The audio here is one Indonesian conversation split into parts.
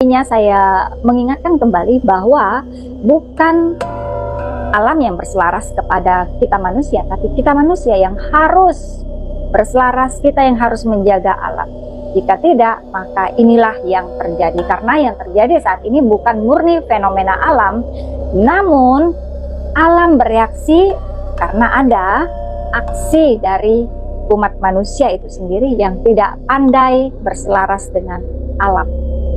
Intinya saya mengingatkan kembali bahwa bukan alam yang berselaras kepada kita manusia, tapi kita manusia yang harus berselaras, kita yang harus menjaga alam. Jika tidak, maka inilah yang terjadi. Karena yang terjadi saat ini bukan murni fenomena alam, namun alam bereaksi karena ada aksi dari umat manusia itu sendiri yang tidak pandai berselaras dengan alam.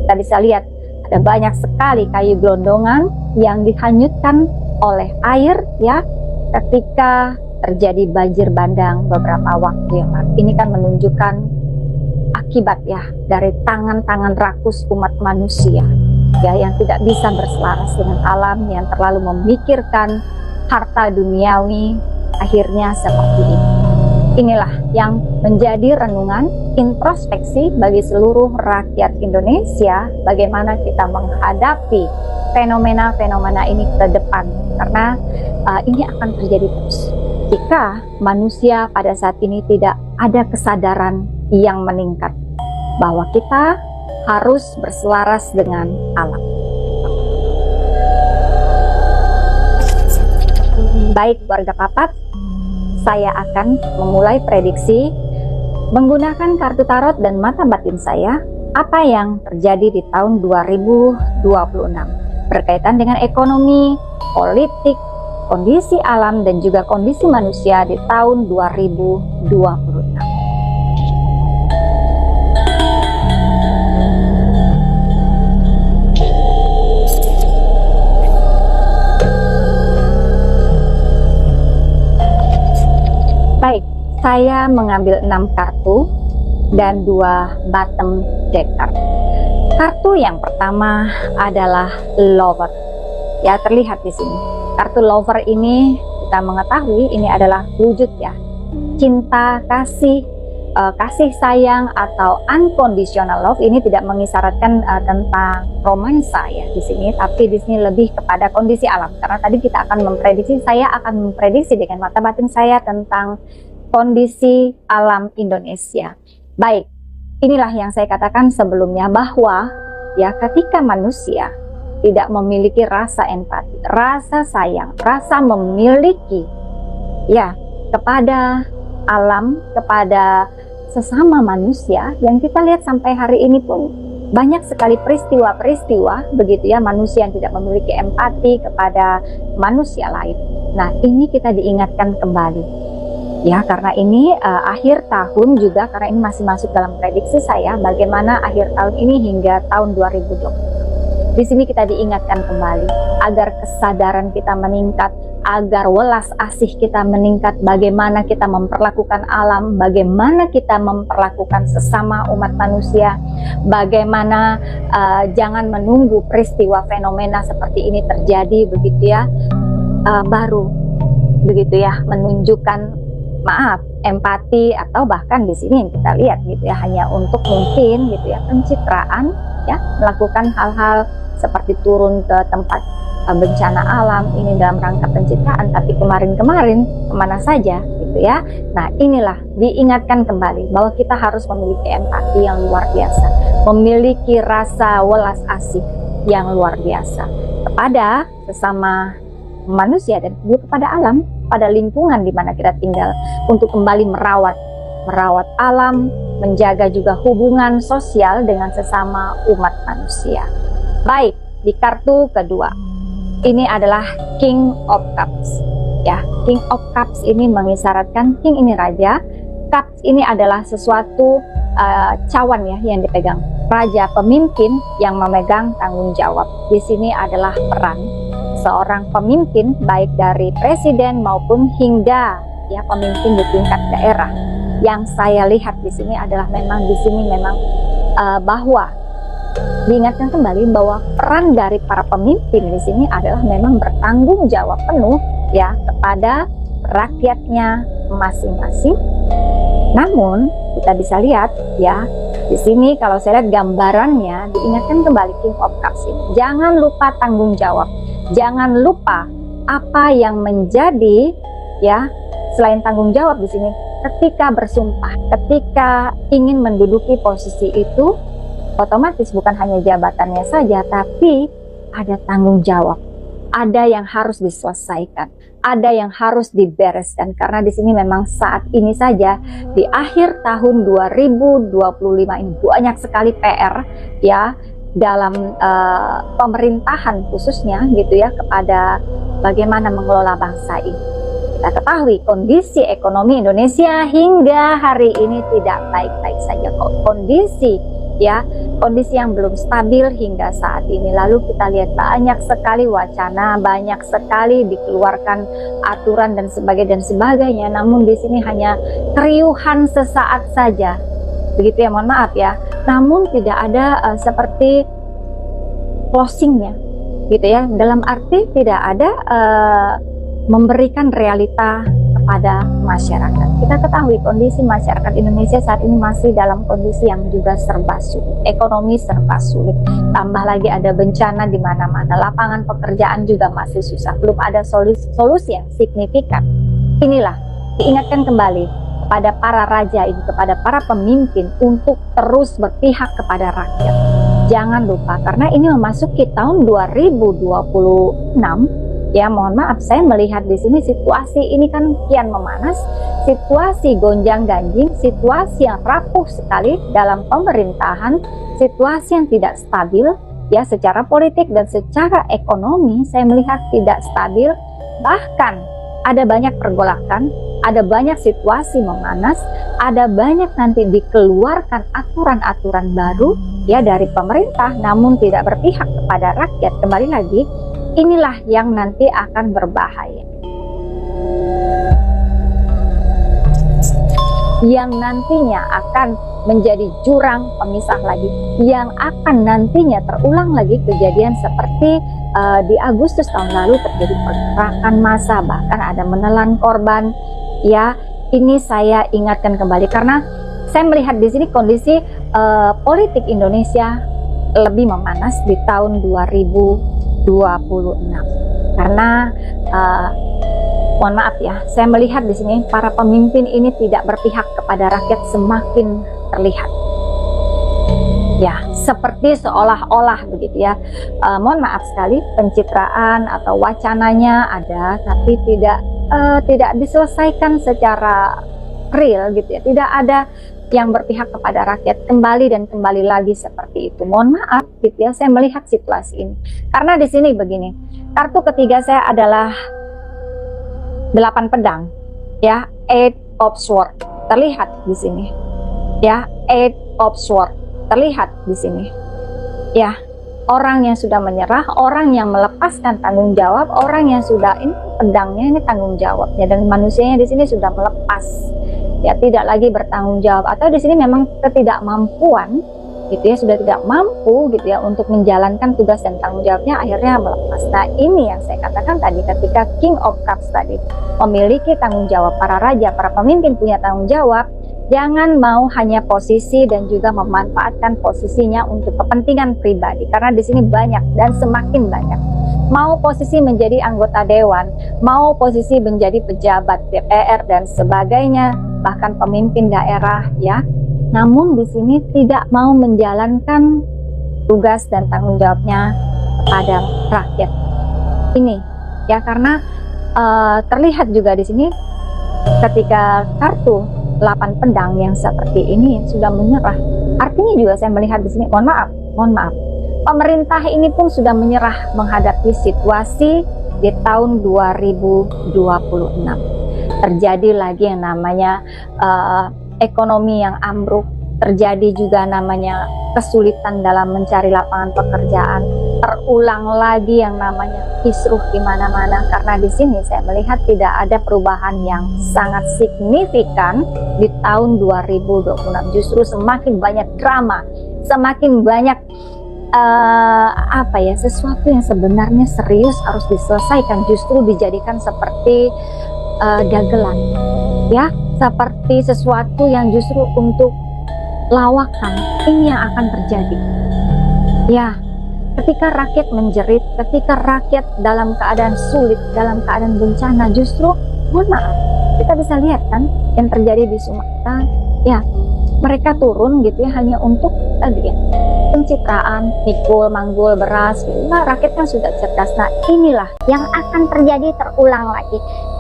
Kita bisa lihat ada banyak sekali kayu gelondongan yang dihanyutkan oleh air ya ketika terjadi banjir bandang beberapa waktu yang lalu. Ini kan menunjukkan akibat ya dari tangan-tangan rakus umat manusia ya yang tidak bisa berselaras dengan alam, yang terlalu memikirkan harta duniawi, akhirnya seperti ini. Inilah yang menjadi renungan introspeksi bagi seluruh rakyat Indonesia, bagaimana kita menghadapi fenomena-fenomena ini ke depan, karena ini akan terjadi terus jika manusia pada saat ini tidak ada kesadaran yang meningkat bahwa kita harus berselaras dengan alam. Baik warga Papat, saya akan memulai prediksi menggunakan kartu tarot dan mata batin saya apa yang terjadi di tahun 2026 berkaitan dengan ekonomi, politik, kondisi alam dan juga kondisi manusia di tahun 2026. Baik, saya mengambil 6 kartu dan 2 bottom deck card. Kartu yang pertama adalah Lover. Ya, terlihat di sini. Kartu Lover ini kita mengetahui ini adalah wujud ya cinta, kasih, kasih sayang atau unconditional love. Ini tidak mengisyaratkan tentang romansa ya di sini, tapi di sini lebih kepada kondisi alam. Karena tadi kita akan memprediksi, saya akan memprediksi dengan mata batin saya tentang kondisi alam Indonesia. Baik, inilah yang saya katakan sebelumnya bahwa ya ketika manusia tidak memiliki rasa empati, rasa sayang, rasa memiliki ya kepada alam, kepada sesama manusia, yang kita lihat sampai hari ini pun banyak sekali peristiwa-peristiwa begitu ya, manusia yang tidak memiliki empati kepada manusia lain. Nah, ini kita diingatkan kembali ya, karena ini akhir tahun juga, karena ini masih masuk dalam prediksi saya bagaimana akhir tahun ini hingga tahun 2020. Di sini kita diingatkan kembali agar kesadaran kita meningkat, agar welas asih kita meningkat, bagaimana kita memperlakukan alam, bagaimana kita memperlakukan sesama umat manusia, bagaimana jangan menunggu peristiwa fenomena seperti ini terjadi begitu ya, baru begitu ya menunjukkan empati, atau bahkan di sini yang kita lihat gitu ya hanya untuk mungkin gitu ya pencitraan ya, melakukan hal-hal seperti turun ke tempat bencana alam ini dalam rangka pencitraan, tapi kemarin-kemarin kemana saja gitu ya. Nah, inilah diingatkan kembali bahwa kita harus memiliki empati yang luar biasa, memiliki rasa welas asih yang luar biasa kepada sesama manusia dan juga kepada alam, pada lingkungan di mana kita tinggal, untuk kembali merawat alam, menjaga juga hubungan sosial dengan sesama umat manusia. Baik, di kartu kedua ini adalah King of Cups ya. King of Cups ini mengisyaratkan, King ini raja, Cups ini adalah sesuatu cawan ya yang dipegang, raja pemimpin yang memegang tanggung jawab. Di sini adalah peran seorang pemimpin baik dari presiden maupun hingga ya pemimpin di tingkat daerah. Yang saya lihat di sini adalah memang di sini memang bahwa diingatkan kembali bahwa peran dari para pemimpin di sini adalah memang bertanggung jawab penuh ya kepada rakyatnya masing-masing. Namun kita bisa lihat ya di sini kalau saya lihat gambarannya, diingatkan kembali King of Cups ini. Jangan lupa tanggung jawab, jangan lupa apa yang menjadi ya selain tanggung jawab di sini. Ketika bersumpah, ketika ingin menduduki posisi itu, Otomatis bukan hanya jabatannya saja, tapi ada tanggung jawab, ada yang harus diselesaikan, ada yang harus dibereskan. Karena di sini memang saat ini saja di akhir tahun 2025 ini banyak sekali PR ya dalam pemerintahan khususnya gitu ya, kepada bagaimana mengelola bangsa ini. Kita ketahui kondisi ekonomi Indonesia hingga hari ini tidak baik-baik saja kok. Kondisi yang belum stabil hingga saat ini. Lalu kita lihat banyak sekali wacana, banyak sekali dikeluarkan aturan dan sebagainya. Namun di sini hanya keriuhan sesaat saja, begitu ya, mohon maaf ya. Namun tidak ada seperti closingnya, gitu ya. Dalam arti tidak ada memberikan realita kepada masyarakat. Kita ketahui kondisi masyarakat Indonesia saat ini masih dalam kondisi yang juga serba sulit, ekonomi serba sulit. Tambah lagi ada bencana di mana-mana, lapangan pekerjaan juga masih susah, belum ada solusi yang signifikan. Inilah diingatkan kembali kepada para raja ini, kepada para pemimpin untuk terus berpihak kepada rakyat. Jangan lupa, karena ini memasuki tahun 2026. Ya, mohon maaf, saya melihat di sini situasi ini kan kian memanas, situasi gonjang-ganjing, situasi yang rapuh sekali dalam pemerintahan, situasi yang tidak stabil ya secara politik dan secara ekonomi. Saya melihat tidak stabil, bahkan ada banyak pergolakan, ada banyak situasi memanas, ada banyak nanti dikeluarkan aturan-aturan baru ya dari pemerintah, namun tidak berpihak kepada rakyat. Kembali lagi, inilah yang nanti akan berbahaya, yang nantinya akan menjadi jurang pemisah lagi, yang akan nantinya terulang lagi kejadian seperti di Agustus tahun lalu terjadi pergerakan massa, bahkan ada menelan korban. Ya, ini saya ingatkan kembali karena saya melihat di sini kondisi politik Indonesia lebih memanas di tahun 2026 karena mohon maaf ya, saya melihat di sini para pemimpin ini tidak berpihak kepada rakyat semakin terlihat. Ya, seperti seolah-olah begitu ya. Mohon maaf sekali, pencitraan atau wacananya ada, tapi tidak diselesaikan secara real gitu ya. Tidak ada yang berpihak kepada rakyat, kembali dan kembali lagi seperti itu. Mohon maaf gitu ya, saya melihat situasi ini. Karena di sini begini, kartu ketiga saya adalah 8 pedang, ya, 8 of sword terlihat di sini, ya, 8 of sword terlihat di sini, ya, orang yang sudah menyerah, orang yang melepaskan tanggung jawab, orang yang sudah ini pedangnya ini tanggung jawabnya, dan manusianya di sini sudah melepas, ya, tidak lagi bertanggung jawab, atau di sini memang ketidakmampuan gitu ya, sudah tidak mampu gitu ya untuk menjalankan tugas dan tanggung jawabnya, akhirnya melepas. Nah, ini yang saya katakan tadi, ketika King of Cups tadi memiliki tanggung jawab, para raja, para pemimpin punya tanggung jawab, jangan mau hanya posisi dan juga memanfaatkan posisinya untuk kepentingan pribadi, karena di sini banyak dan semakin banyak. Mau posisi menjadi anggota dewan, mau posisi menjadi pejabat DPR dan sebagainya, bahkan pemimpin daerah ya. Namun di sini tidak mau menjalankan tugas dan tanggung jawabnya kepada rakyat. Ini ya, karena terlihat juga di sini ketika kartu 8 pedang yang seperti ini sudah menyerah. Artinya juga saya melihat di sini, mohon maaf, pemerintah ini pun sudah menyerah menghadapi situasi di tahun 2026. Terjadi lagi yang namanya ekonomi yang ambruk, terjadi juga namanya kesulitan dalam mencari lapangan pekerjaan, terulang lagi yang namanya kisruh di mana-mana. Karena di sini saya melihat tidak ada perubahan yang sangat signifikan di tahun 2026. Justru semakin banyak drama, semakin banyak sesuatu yang sebenarnya serius harus diselesaikan, justru dijadikan seperti dagelan, ya, seperti sesuatu yang justru untuk lawakan. Ini yang akan terjadi, ya, ketika rakyat menjerit, ketika rakyat dalam keadaan sulit, dalam keadaan bencana, justru mohon maaf, kita bisa lihat kan yang terjadi di Sumatera, ya, mereka turun gitu ya hanya untuk tadi ya, pencitraan, mikul, manggul, beras, nah, rakyat kan sudah cerdas. Nah, inilah yang akan terjadi terulang lagi.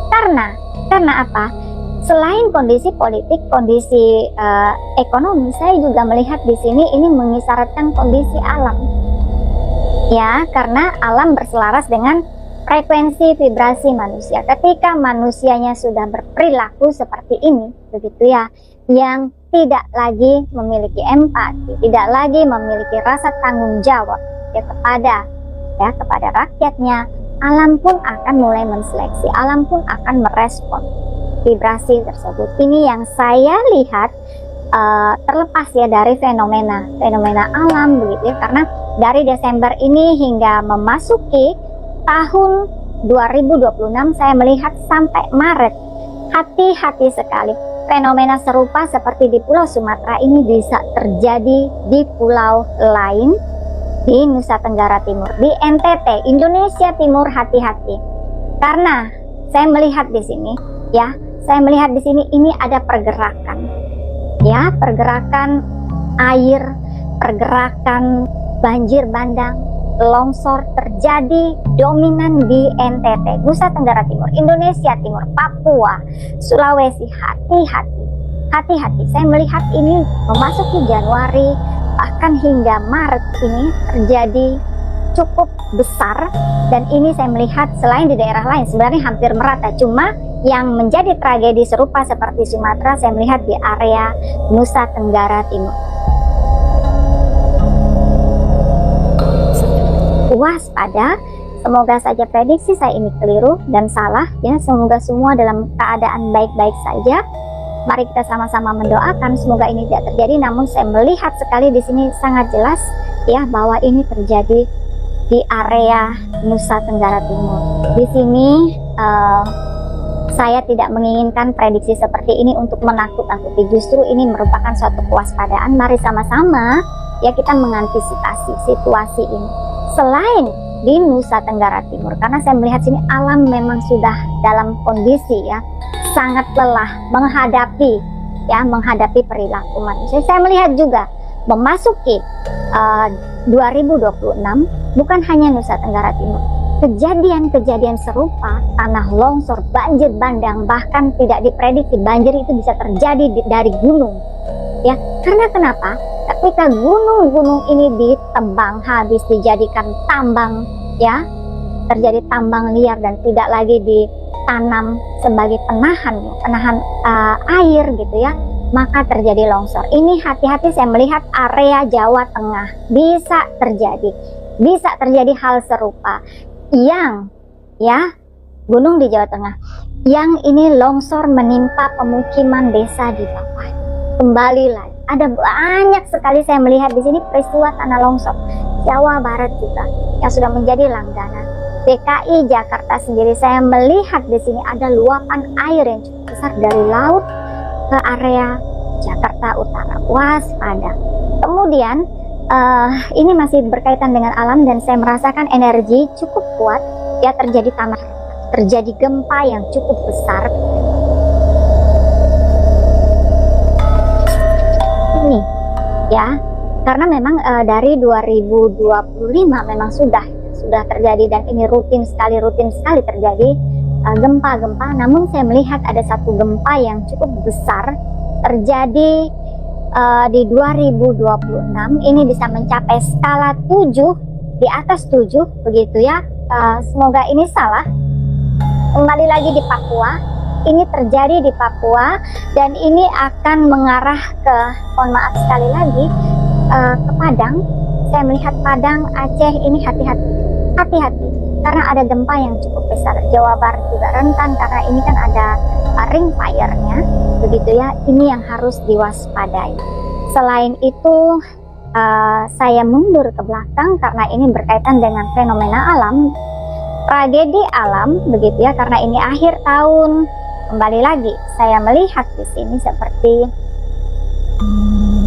Karena apa? Selain kondisi politik, kondisi ekonomi, saya juga melihat di sini ini mengisyaratkan kondisi alam. Ya, karena alam berselaras dengan frekuensi vibrasi manusia. Ketika manusianya sudah berperilaku seperti ini, begitu ya, yang tidak lagi memiliki empati, tidak lagi memiliki rasa tanggung jawab ya kepada rakyatnya, alam pun akan mulai menseleksi, alam pun akan merespon vibrasi tersebut. Ini yang saya lihat terlepas ya dari fenomena alam begitu ya, karena dari Desember ini hingga memasuki tahun 2026 saya melihat sampai Maret, hati-hati sekali. Fenomena serupa seperti di Pulau Sumatera ini bisa terjadi di pulau lain, di Nusa Tenggara Timur, di NTT, Indonesia Timur. Hati-hati, karena saya melihat di sini, ya, saya melihat di sini ini ada pergerakan, ya, pergerakan air, pergerakan banjir bandang, longsor terjadi dominan di NTT, Nusa Tenggara Timur, Indonesia Timur, Papua, Sulawesi. Hati-hati. Saya melihat ini memasuki Januari bahkan hingga Maret ini terjadi cukup besar, dan ini saya melihat selain di daerah lain sebenarnya hampir merata, cuma yang menjadi tragedi serupa seperti Sumatera saya melihat di area Nusa Tenggara Timur. Waspada, semoga saja prediksi saya ini keliru dan salah ya, semoga semua dalam keadaan baik-baik saja. Mari kita sama-sama mendoakan semoga ini tidak terjadi. Namun saya melihat sekali di sini sangat jelas ya bahwa ini terjadi di area Nusa Tenggara Timur. Di sini saya tidak menginginkan prediksi seperti ini untuk menakut-nakuti, justru ini merupakan suatu kewaspadaan. Mari sama-sama ya kita mengantisipasi situasi ini. Selain di Nusa Tenggara Timur, karena saya melihat sini alam memang sudah dalam kondisi ya sangat lelah menghadapi perilaku manusia. Saya melihat juga memasuki 2026 bukan hanya Nusa Tenggara Timur, kejadian-kejadian serupa, tanah longsor, banjir bandang, bahkan tidak diprediksi banjir itu bisa terjadi dari gunung ya. Karena kenapa? Ketika gunung-gunung ini ditebang habis, dijadikan tambang ya, terjadi tambang liar dan tidak lagi ditanam sebagai penahan air gitu ya, maka terjadi longsor. Ini hati-hati, saya melihat area Jawa Tengah bisa terjadi hal serupa yang ya, gunung di Jawa Tengah yang ini longsor menimpa pemukiman desa di bawah. Kembali lagi, ada banyak sekali saya melihat di sini peristiwa tanah longsor. Jawa Barat juga yang sudah menjadi langganan. DKI Jakarta sendiri saya melihat di sini ada luapan air yang cukup besar dari laut ke area Jakarta Utara. Waspada. Kemudian ini masih berkaitan dengan alam dan saya merasakan energi cukup kuat ya, terjadi gempa yang cukup besar. Ini ya, karena memang dari 2025 memang sudah terjadi, dan ini rutin sekali terjadi gempa-gempa. Namun saya melihat ada satu gempa yang cukup besar terjadi di 2026, ini bisa mencapai skala 7, di atas 7 begitu ya. Semoga ini salah. Kembali lagi di Papua, ini terjadi di Papua dan ini akan mengarah ke, mohon maaf sekali lagi, ke Padang. Saya melihat Padang, Aceh, ini hati-hati karena ada gempa yang cukup besar. Jawa Barat juga rentan karena ini kan ada ring fire-nya begitu ya, ini yang harus diwaspadai. Selain itu saya mundur ke belakang karena ini berkaitan dengan fenomena alam, tragedi alam begitu ya, karena ini akhir tahun. Kembali lagi saya melihat di sini seperti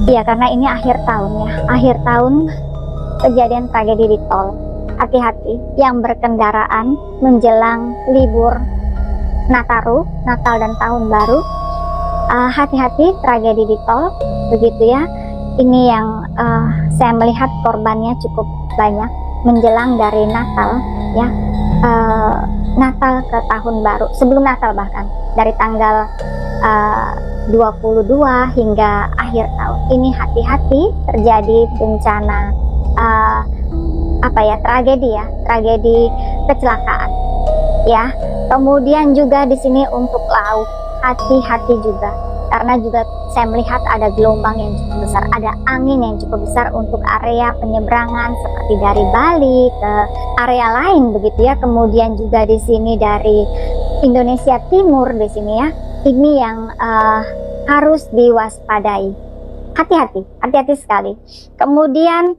ya, karena ini akhir tahun ya, akhir tahun kejadian tragedi di tol. Hati-hati yang berkendaraan menjelang libur Natal dan Tahun Baru. Hati-hati tragedi di tol begitu ya. Ini yang saya melihat korbannya cukup banyak menjelang dari Natal ya, Natal ke tahun baru, sebelum Natal bahkan dari tanggal 22 hingga akhir tahun ini. Hati-hati terjadi bencana tragedi kecelakaan ya. Kemudian juga di sini untuk laut, hati-hati juga karena juga saya melihat ada gelombang yang cukup besar, ada angin yang cukup besar untuk area penyeberangan seperti dari Bali ke area lain begitu ya. Kemudian juga di sini dari Indonesia Timur di sini ya. Ini yang harus diwaspadai. Hati-hati sekali. Kemudian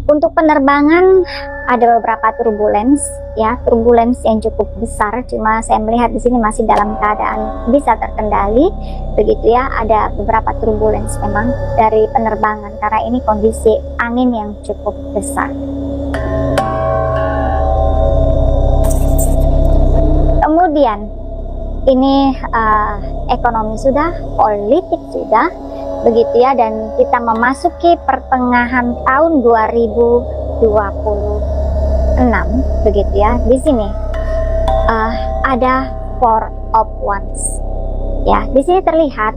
untuk penerbangan ada beberapa turbulence ya, turbulence yang cukup besar. Cuma saya melihat di sini masih dalam keadaan bisa terkendali begitu ya. Ada beberapa turbulence memang dari penerbangan karena ini kondisi angin yang cukup besar. Kemudian ini ekonomi sudah, politik sudah begitu ya, dan kita memasuki pertengahan tahun 2026 begitu ya. Di sini ada Four of Wands ya. Di sini terlihat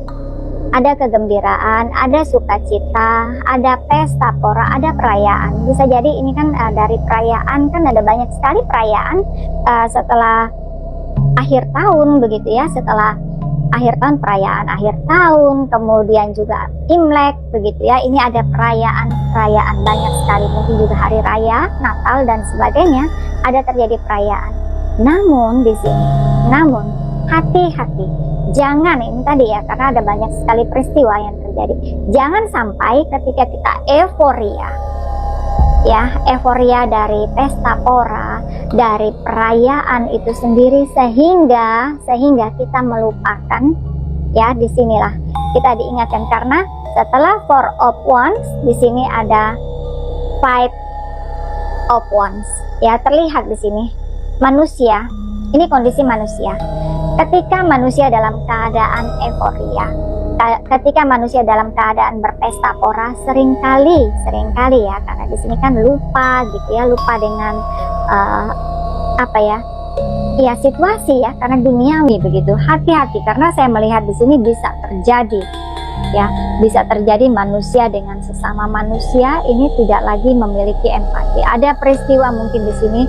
ada kegembiraan, ada sukacita, ada pesta pora, ada perayaan. Bisa jadi ini kan dari perayaan, kan ada banyak sekali perayaan setelah akhir tahun begitu ya. Setelah akhir tahun, perayaan akhir tahun, kemudian juga Imlek begitu ya. Ini ada perayaan banyak sekali, mungkin juga hari raya Natal dan sebagainya, ada terjadi perayaan. Namun di sini, hati-hati, jangan, ini tadi ya, karena ada banyak sekali peristiwa yang terjadi. Jangan sampai ketika kita euforia ya, euforia dari pesta pora, dari perayaan itu sendiri, sehingga kita melupakan ya. Disinilah kita diingatkan, karena setelah Four of Wands di sini ada Five of Wands ya. Terlihat di sini manusia, ini kondisi manusia ketika manusia dalam keadaan euforia, ketika manusia dalam keadaan berpesta pora, seringkali ya, karena di sini kan lupa gitu ya, lupa dengan situasi ya, karena duniawi begitu. Hati-hati, karena saya melihat di sini bisa terjadi ya, bisa terjadi manusia dengan sesama manusia ini tidak lagi memiliki empati. Ada peristiwa mungkin di sini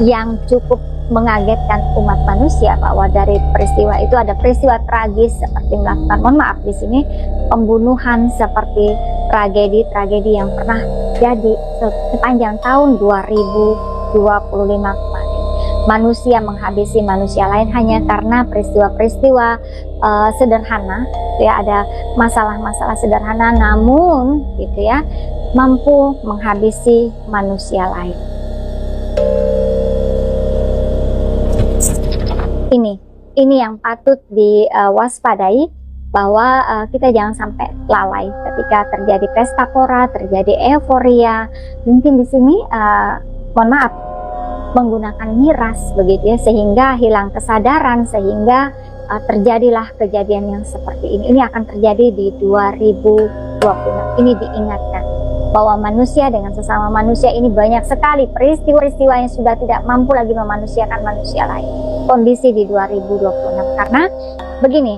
yang cukup mengagetkan umat manusia, bahwa dari peristiwa itu ada peristiwa tragis seperti melakukan, mohon maaf di sini, pembunuhan, seperti tragedi yang pernah jadi sepanjang tahun 2025 kemarin. Manusia menghabisi manusia lain hanya karena peristiwa-peristiwa sederhana ya. Ada masalah-masalah sederhana namun gitu ya, mampu menghabisi manusia lain. Ini yang patut diwaspadai, bahwa kita jangan sampai lalai ketika terjadi pesta pora, terjadi euforia. Mungkin di sini mohon maaf, menggunakan miras begitu ya, sehingga hilang kesadaran, sehingga terjadilah kejadian yang seperti ini. Ini akan terjadi di 2026. Ini diingatkan bahwa manusia dengan sesama manusia ini banyak sekali peristiwa-peristiwa yang sudah tidak mampu lagi memanusiakan manusia lain. Kondisi di 2026, karena begini,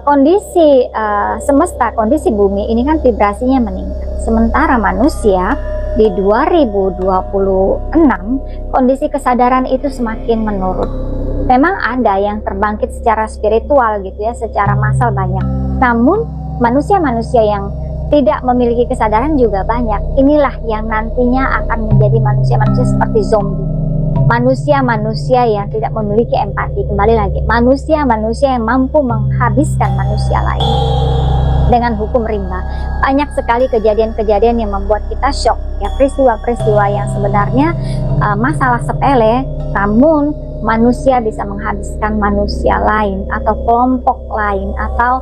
kondisi semesta, kondisi bumi ini kan vibrasinya meningkat, sementara manusia di 2026 kondisi kesadaran itu semakin menurun. Memang ada yang terbangkit secara spiritual gitu ya, secara massal banyak, namun manusia-manusia yang tidak memiliki kesadaran juga banyak. Inilah yang nantinya akan menjadi manusia-manusia seperti zombie, manusia-manusia yang tidak memiliki empati. Kembali lagi, manusia-manusia yang mampu menghabiskan manusia lain dengan hukum rimba. Banyak sekali kejadian-kejadian yang membuat kita shock ya, peristiwa-peristiwa yang sebenarnya masalah sepele, namun manusia bisa menghabiskan manusia lain atau kelompok lain atau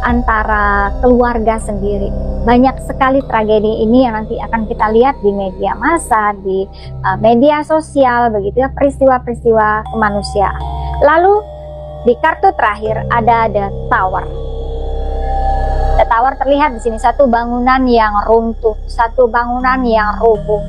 antara keluarga sendiri. Banyak sekali tragedi ini yang nanti akan kita lihat di media massa, di media sosial begitu ya, peristiwa-peristiwa kemanusiaan. Lalu di kartu terakhir ada The Tower. The tower terlihat di sini, satu bangunan yang runtuh, satu bangunan yang rubuh.